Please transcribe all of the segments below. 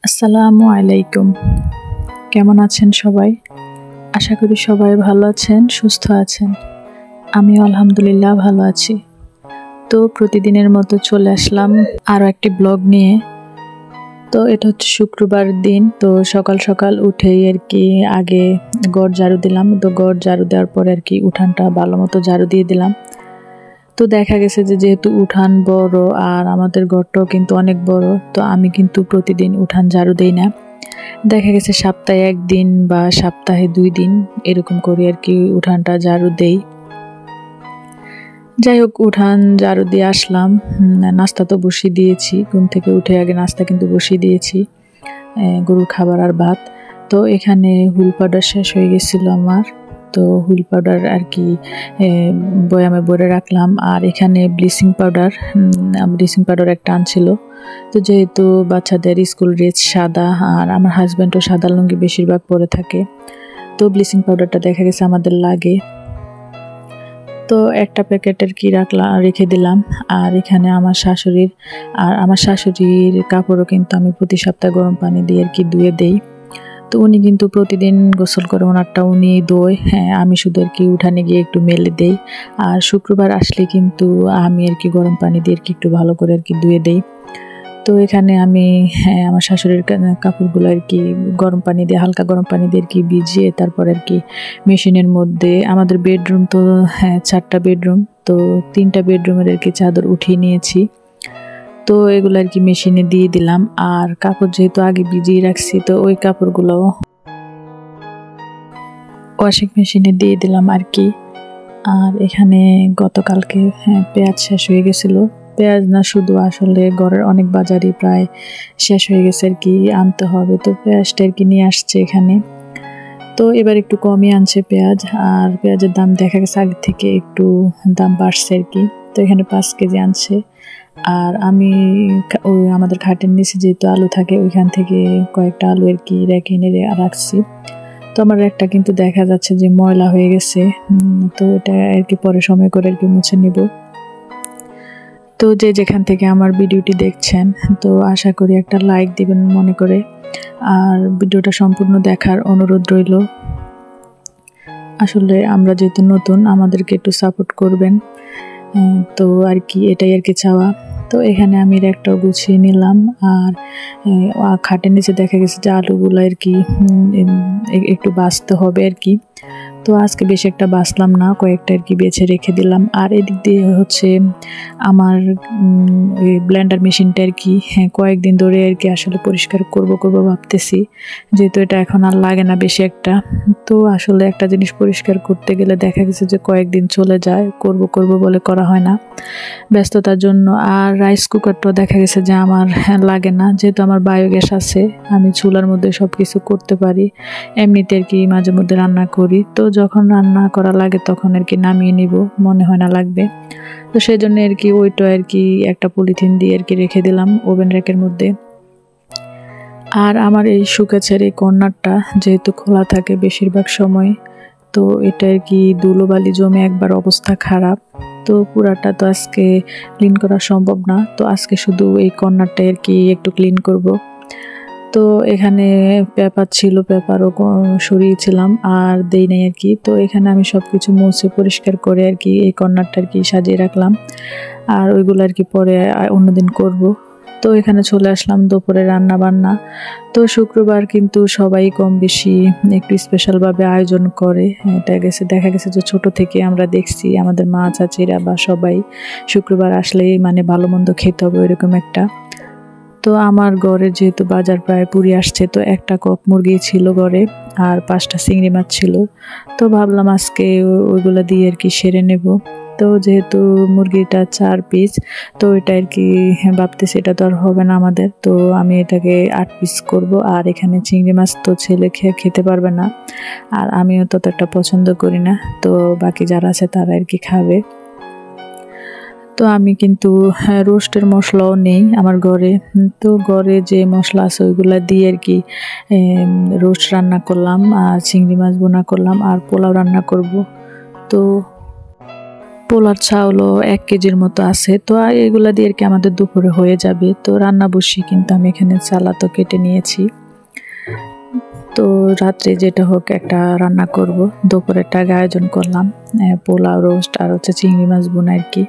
আসসালামু আলাইকুম। কেমন আছেন সবাই? আশা করি সবাই ভালো আছেন, সুস্থ আছেন। আমিও আলহামদুলিল্লাহ ভালো আছি। তো প্রতিদিনের মতো চলে আসলাম আরও একটি ব্লগ নিয়ে। তো এটা হচ্ছে শুক্রবার দিন। তো সকাল সকাল উঠেই আর কি আগে ঘর ঝাড়ু দিলাম। তো ঘর ঝাড়ু দেওয়ার পরে আর কি উঠানটা ভালো মতো ঝাড়ু দিয়ে দিলাম। তো দেখা গেছে যে যেহেতু উঠান বড় আর আমাদের ঘরটাও কিন্তু অনেক বড়, তো আমি কিন্তু প্রতিদিন উঠান ঝাড়ু দেই না। দেখা গেছে সপ্তাহে 1 দিন বা সপ্তাহে 2 দিন এরকম করে আর কি উঠানটা ঝাড়ু দেই। যাই হোক, উঠান ঝাড়ু দিয়ে আসলাম। নাস্তা তো বসিয়ে দিয়েছি, ঘুম থেকে উঠে আগে নাস্তা কিন্তু বসিয়ে দিয়েছি, গরুর খাবার আর ভাত। তো এখানে হুইল পাউডার শেষ হয়ে গেছিলো আমার, তো হুইল পাউডার আর কি বয়ামে ভরে রাখলাম। আর এখানে ব্লিচিং পাউডার একটা আনছিল। তো যেহেতু বাচ্চাদের স্কুল ড্রেস সাদা আর আমার হাজব্যান্ডও সাদা লুঙ্গি বেশিরভাগ পরে থাকে, তো ব্লিচিং পাউডারটা দেখা গেছে আমাদের লাগে। তো একটা প্যাকেট আর কি রেখে দিলাম। আর এখানে আমার শাশুড়ির কাপড়ও কিন্তু আমি প্রতি সপ্তাহে গরম পানি দিয়ে আর কি ধুয়ে দেই। তো উনি কিন্তু প্রতিদিন গোসল করে, ওনারটা উনি ধোয়। হ্যাঁ, আমি শুধু আর কি উঠানে গিয়ে একটু মেলে দেই। আর শুক্রবার আসলে কিন্তু আমি আর কি গরম পানি দিয়ে আর কি একটু ভালো করে আর কি ধুয়ে দেই। তো এখানে আমি আমার শাশুড়ির কাপড়গুলো আর কি হালকা গরম পানি দিয়ে আর কি ভিজিয়ে তারপর আর কি মেশিনের মধ্যে, আমাদের বেডরুম তো 4টা বেডরুম, তো 3টা বেডরুমের আর কি চাদর উঠিয়ে নিয়েছি। তো এগুলো আর কি মেশিনে দিয়ে দিলাম। আর কাপড় যেহেতু আগে ভিজিয়ে রাখছি, তো ওই কাপড়গুলো ওয়াশিং মেশিনে দিয়ে দিলাম আর কি। আর এখানে গতকালকে পেঁয়াজ শেষ হয়ে গেছিলো। পেঁয়াজ না শুধু, আসলে ঘরের অনেক বাজারই প্রায় শেষ হয়ে গেছে আর কি, আনতে হবে। তো পেঁয়াজটা আর কি নিয়ে আসছে এখানে। তো এবার একটু কমই আনছে পেঁয়াজ। আর পেঁয়াজের দাম দেখা গেছে আগের থেকে একটু দাম বাড়ছে আর কি। তো এখানে 5 কেজি আনছে। আর আমি আমাদের খাটের নিচে যেহেতু আলু থাকে, ওইখান থেকে কয়েকটা আলু আর কি রেখে এনে রাখছি। তো আমার একটা কিন্তু দেখা যাচ্ছে যে ময়লা হয়ে গেছে, তো এটা আর কি পরে সময় করে আর কি মুছে নিব। তো যে যেখান থেকে আমার ভিডিওটি দেখছেন, তো আশা করি একটা লাইক দিবেন মনে করে, আর ভিডিওটা সম্পূর্ণ দেখার অনুরোধ রইল। আসলে আমরা যেহেতু নতুন, আমাদেরকে একটু সাপোর্ট করবেন, তো আর কি এটাই আর কি চাওয়া। তো এখানে আমি একটাও গুছিয়ে নিলাম। আর খাটের নিচে দেখা গেছে যে আলুগুলো আর কি একটু বাছতে হবে আর কি। তো আজকে বেশি একটা বাছলাম না, কয়েকটা আর কি বেছে রেখে দিলাম। আর এদিক দিয়ে হচ্ছে আমার ব্লেন্ডার মেশিনটা আর কি কয়েকদিন ধরে আর কি আসলে পরিষ্কার করব ভাবতেছি, যেহেতু এটা এখন আর লাগে না বেশি একটা। তো আসলে একটা জিনিস পরিষ্কার করতে গেলে দেখা গেছে যে কয়েকদিন চলে যায়, করব বলে করা হয় না ব্যস্ততার জন্য। আর রাইস কুকারটাও দেখা গেছে যে আমার লাগে না, যেহেতু আমার বায়োগ্যাস আছে, আমি চুলার মধ্যে সব কিছু করতে পারি। এমনিতে আর কি মাঝে মধ্যে রান্না করি, তো যখন রান্না করা লাগে তখন আর কি নামিয়ে নিব, মনে হয় না লাগবে। তো সেই জন্য আর কি ওইটা আর কি একটা পলিথিন দিয়ে আর কি রেখে দিলাম ওভেন র্যাকের মধ্যে। আর আমার এই শুকাছের এই কর্নারটা যেহেতু খোলা থাকে বেশিরভাগ সময়, তো এটা আর কি ধুলোবালি জমে একবার অবস্থা খারাপ। তো পুরাটা তো আজকে ক্লিন করা সম্ভব না, তো আজকে শুধু এই কর্নারটা আর কি একটু ক্লিন করব। তো এখানে পেপার ছিল, পেপারও সরিয়েছিলাম আর দেই নাই আর কি। তো এখানে আমি সব কিছু মুছে পরিষ্কার করে আর কি এই কর্নারটা আর কি সাজিয়ে রাখলাম। আর ওইগুলো আর কি পরে অন্যদিন করব। তো এখানে চলে আসলাম দুপুরে রান্না বান্না। তো শুক্রবার কিন্তু সবাই কম বেশি একটু স্পেশালভাবে আয়োজন করে। দেখা গেছে যে ছোট থেকে আমরা দেখছি আমাদের মা চাচিরা বা সবাই শুক্রবার আসলেই মানে ভালো মন্দ খেতে হবে এরকম একটা। তো আমার ঘরে যেহেতু বাজার প্রায় পুড়িয়ে আসছে, তো একটা কক মুরগি ছিল ঘরে আর 5টা চিংড়ি মাছ ছিল। তো ভাবলাম আজকে ওইগুলো দিয়ে আর কি সেরে নেব। তো যেহেতু মুরগিটা 4 পিস, তো এটা আর কি ভাবতেছি এটা তো আর হবে না আমাদের, তো আমি এটাকে 8 পিস করব। আর এখানে চিংড়ি মাছ তো ছেলে খেতে পারবে না, আর আমিও ততটা পছন্দ করি না, তো বাকি যারা আছে তারা আর কি খাবে। তো আমি কিন্তু রোস্টের মশলাও নেই আমার ঘরে, তো ঘরে যে মশলা আছে ওইগুলা দিয়ে আর কি রোস্ট রান্না করলাম, আর চিংড়ি মাছ বোনা করলাম, আর পোলাও রান্না করব। তো পোলার চাউলও 1 কেজির মতো আছে। তো এগুলা দিয়ে আর কি আমাদের দুপুরে হয়ে যাবে। তো রান্না বসিয়ে কিন্তু আমি এখানে সালাদও কেটে নিয়েছি। তো রাত্রে যেটা হোক একটা রান্না করব। দুপুরেরটা আয়োজন করলাম, পোলাও, রোস্ট আর হচ্ছে চিংড়ি মাছ বোনা আর কি।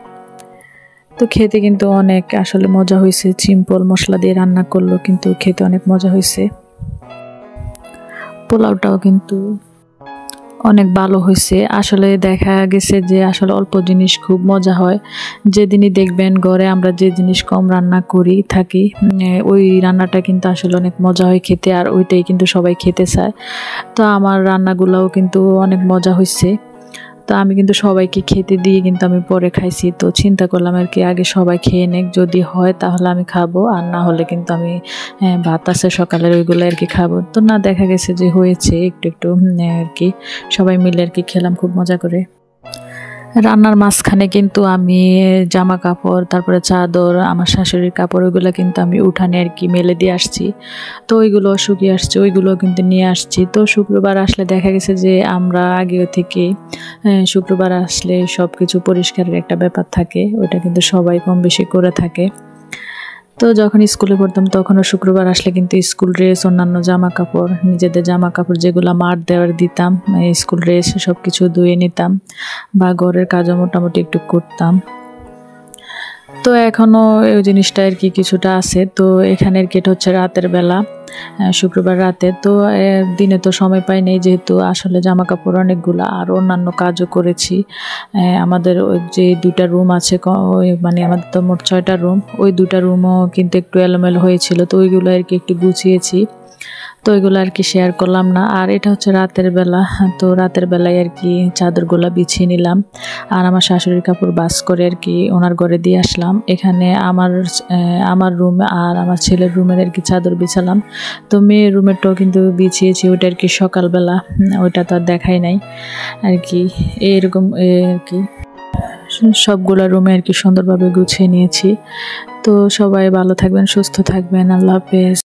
তো খেতে কিন্তু অনেক আসলে মজা হয়েছে। সিম্পল মশলা দিয়ে রান্না করলো কিন্তু খেতে অনেক মজা হয়েছে। পোলাওটাও কিন্তু অনেক ভালো হয়েছে। আসলে দেখা গেছে যে আসলে অল্প জিনিস খুব মজা হয়। যেদিনই দেখবেন ঘরে আমরা যে জিনিস কম রান্না করি থাকি, ওই রান্নাটা কিন্তু আসলে অনেক মজা হয় খেতে, আর ওইটাই কিন্তু সবাই খেতে চায়। তো আমার রান্নাগুলোও কিন্তু অনেক মজা হয়েছে। তো আমি কিন্তু সবাইকে খেতে দিয়ে কিন্তু আমি পরে খাইছি। তো চিন্তা করলাম আর কি আগে সবাই খেয়ে নেক, যদি হয় তাহলে আমি খাবো, আর না হলে কিন্তু আমি ভাত আছে সকালের ওইগুলো আর কি খাবো। তো না, দেখা গেছে যে হয়েছে একটু একটু আর কি সবাই মিলে আর কি খেলাম খুব মজা করে। রান্নার মাঝখানে কিন্তু আমি জামা কাপড়, তারপরে চাদর, আমার শাশুড়ির কাপড়, ওইগুলো কিন্তু আমি উঠানে আর কি মেলে দিয়ে আসছি। তো ওইগুলো শুকিয়ে আসছে, ওইগুলো কিন্তু নিয়ে আসছি। তো শুক্রবার আসলে দেখা গেছে যে আমরা আগে থেকে শুক্রবার আসলে সব কিছু পরিষ্কারের একটা ব্যাপার থাকে, ওইটা কিন্তু সবাই কম বেশি করে থাকে। তো যখন স্কুলে পড়তাম তখনও শুক্রবার আসলে কিন্তু স্কুল ড্রেস, অন্যান্য জামা কাপড়, নিজেদের জামা কাপড় যেগুলো মার দেওয়ার দিতাম, স্কুল ড্রেস সব কিছু ধুয়ে নিতাম, বা ঘরের কাজও মোটামুটি একটু করতাম। তো এখনও এই জিনিসটা আর কি কিছুটা আছে। তো এখানে আর কি এটা হচ্ছে রাতের বেলা, শুক্রবার রাতে। তো দিনে তো সময় পাই নাই, যেহেতু আসলে জামা কাপড় অনেকগুলো আর অন্যান্য কাজও করেছি। আমাদের ওই যে 2টা রুম আছে, মানে আমাদের তো মোট 6টা রুম, ওই 2টা রুমও কিন্তু একটু এলোমেলো হয়েছিল। তো ওইগুলো আর কি একটু গুছিয়েছি। তো এগুলো আর কি শেয়ার করলাম না। আর এটা হচ্ছে রাতের বেলা। তো রাতের বেলায় আর কি চাদরগুলো বিছিয়ে নিলাম, আর আমার শাশুড়ির কাপড় বাস করে আর কি ওনার ঘরে দিয়ে আসলাম। এখানে আমার রুম আর আমার ছেলের রুমের আর কি চাদর বিছালাম। তো মেয়ের রুমেরটাও কিন্তু বিছিয়েছি, ওইটা আর কি সকালবেলা, ওইটা তো আর দেখাই নাই আর কি। এরকম আর কি সবগুলো রুমে আর কি সুন্দরভাবে গুছিয়ে নিয়েছি। তো সবাই ভালো থাকবেন, সুস্থ থাকবেন। আল্লাহ হাফেজ।